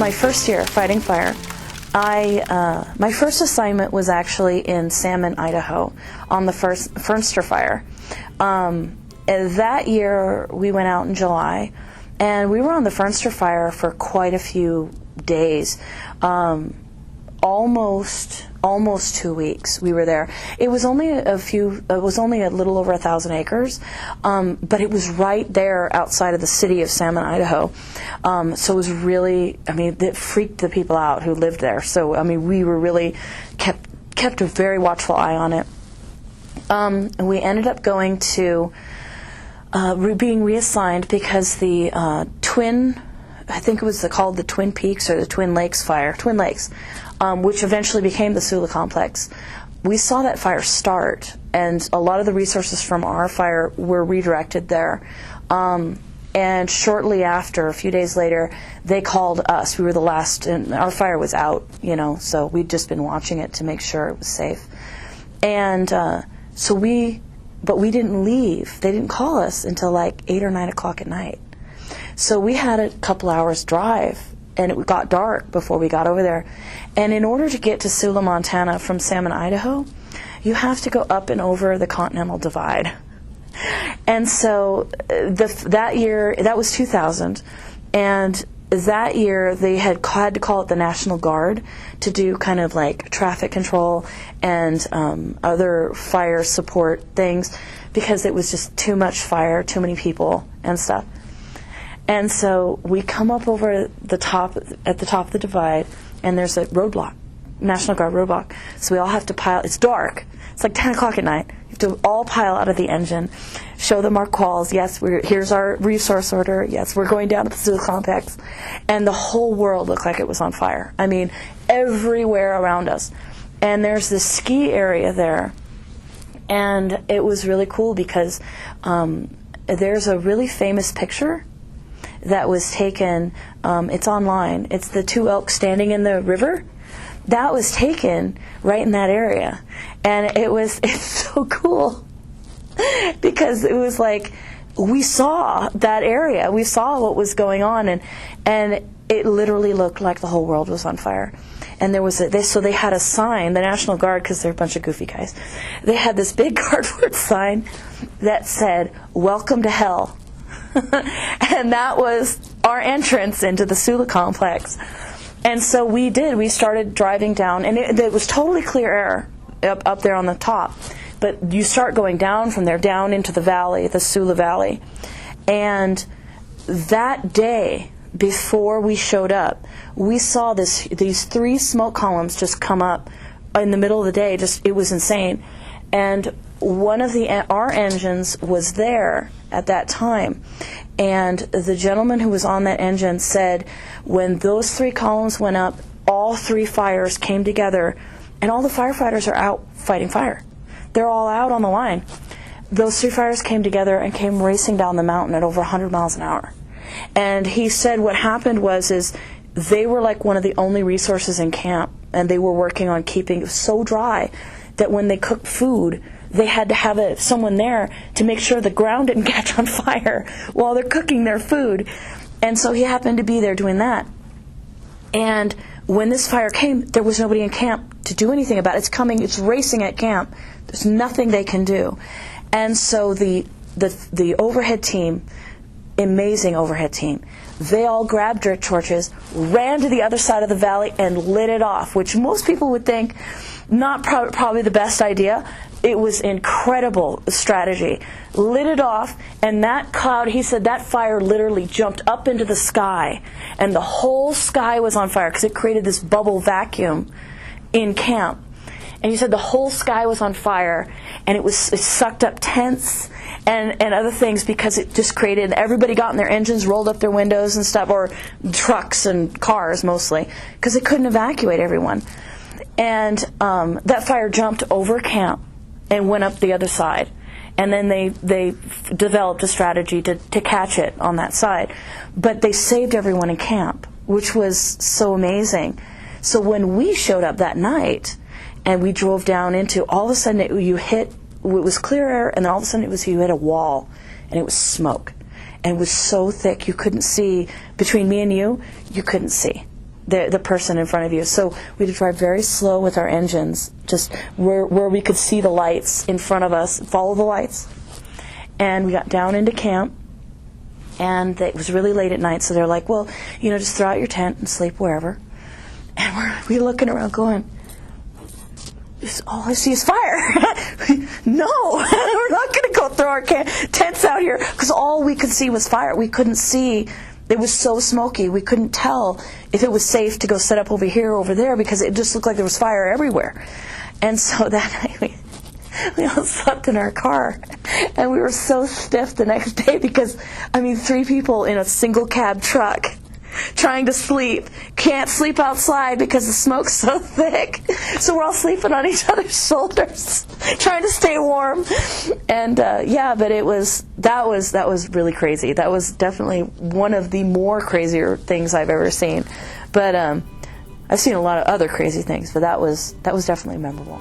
my first year fighting fire, my first assignment was actually in Salmon, Idaho, on the first Fernster fire. And that year, we went out in July, and we were on the Fernster fire for quite a few days. Almost 2 weeks we were there. It was only a little over 1,000 acres, but it was right there outside of the city of Salmon, Idaho. So it was really, it freaked the people out who lived there. So, we were really kept a very watchful eye on it. And we ended up going to, being reassigned because the I think it was called the Twin Peaks or the Twin Lakes fire, which eventually became the Sula complex. We saw that fire start, and a lot of the resources from our fire were redirected there. And shortly after, a few days later, they called us. We were the last, and our fire was out, so we'd just been watching it to make sure it was safe. And but we didn't leave. They didn't call us until like 8 or 9 o'clock at night. So we had a couple hours drive, and it got dark before we got over there. And in order to get to Sula, Montana from Salmon, Idaho, you have to go up and over the Continental Divide. And so that year, that was 2000, and that year they had to call it the National Guard to do kind of like traffic control and other fire support things, because it was just too much fire, too many people and stuff. And so we come up over at the top of the divide, and there's a roadblock, National Guard roadblock. So we all have to pile. It's dark. It's like 10 o'clock at night. You have to all pile out of the engine, show them our quals. Yes, here's our resource order. Yes, we're going down to the Sula complex. And the whole world looked like it was on fire. Everywhere around us. And there's this ski area there. And it was really cool because there's a really famous picture that was taken, it's online. It's the two elk standing in the river. That was taken right in that area. And it's so cool because it was like we saw that area. We saw what was going on, and it literally looked like the whole world was on fire. And there was so they had a sign, the National Guard, because they're a bunch of goofy guys. They had this big cardboard sign that said, "Welcome to hell." And that was our entrance into the Sula complex. And so we started driving down, and it was totally clear air up there on the top. But you start going down from there, down into the valley, the Sula Valley. And that day, before we showed up, we saw these 3 smoke columns just come up in the middle of the day. It was insane. And one of our engines was there at that time, and the gentleman who was on that engine said when those 3 columns went up, all 3 fires came together, and all the firefighters are out fighting fire. They're all out on the line. Those 3 fires came together and came racing down the mountain at over 100 miles an hour. And he said what happened is they were like one of the only resources in camp, and they were working on keeping it so dry that when they cooked food, they had to have someone there to make sure the ground didn't catch on fire while they're cooking their food. And so he happened to be there doing that. And when this fire came, there was nobody in camp to do anything about it. It's coming, it's racing at camp. There's nothing they can do. And so the overhead team, amazing overhead team, they all grabbed dirt torches, ran to the other side of the valley, and lit it off, which most people would think not probably the best idea. It was incredible strategy. Lit it off, and that cloud, he said that fire literally jumped up into the sky, and the whole sky was on fire because it created this bubble vacuum in camp. And he said the whole sky was on fire, and it sucked up tents and other things because it just created, everybody got in their engines, rolled up their windows and stuff, or trucks and cars mostly, because they couldn't evacuate everyone. And that fire jumped over camp and went up the other side. And then they developed a strategy to catch it on that side. But they saved everyone in camp, which was so amazing. So when we showed up that night and we drove down into, all of a sudden it was clear air, and then all of a sudden you hit a wall, and it was smoke. And it was so thick you couldn't see, between me and you couldn't see. the person in front of you. So we had to drive very slow with our engines, just where we could see the lights in front of us, follow the lights. And we got down into camp, and it was really late at night, so they're like, well, just throw out your tent and sleep wherever. And we're looking around going, all I see is fire. No, we're not going to go throw our tents out here, because all we could see was fire. We couldn't see. It was so smoky, we couldn't tell if it was safe to go set up over here or over there, because it just looked like there was fire everywhere. And so that night we all slept in our car, and we were so stiff the next day because, 3 people in a single cab truck trying to sleep, can't sleep outside because the smoke's so thick. So we're all sleeping on each other's shoulders, trying to stay warm. And but that was really crazy. That was definitely one of the more crazier things I've ever seen. But I've seen a lot of other crazy things, but that was definitely memorable.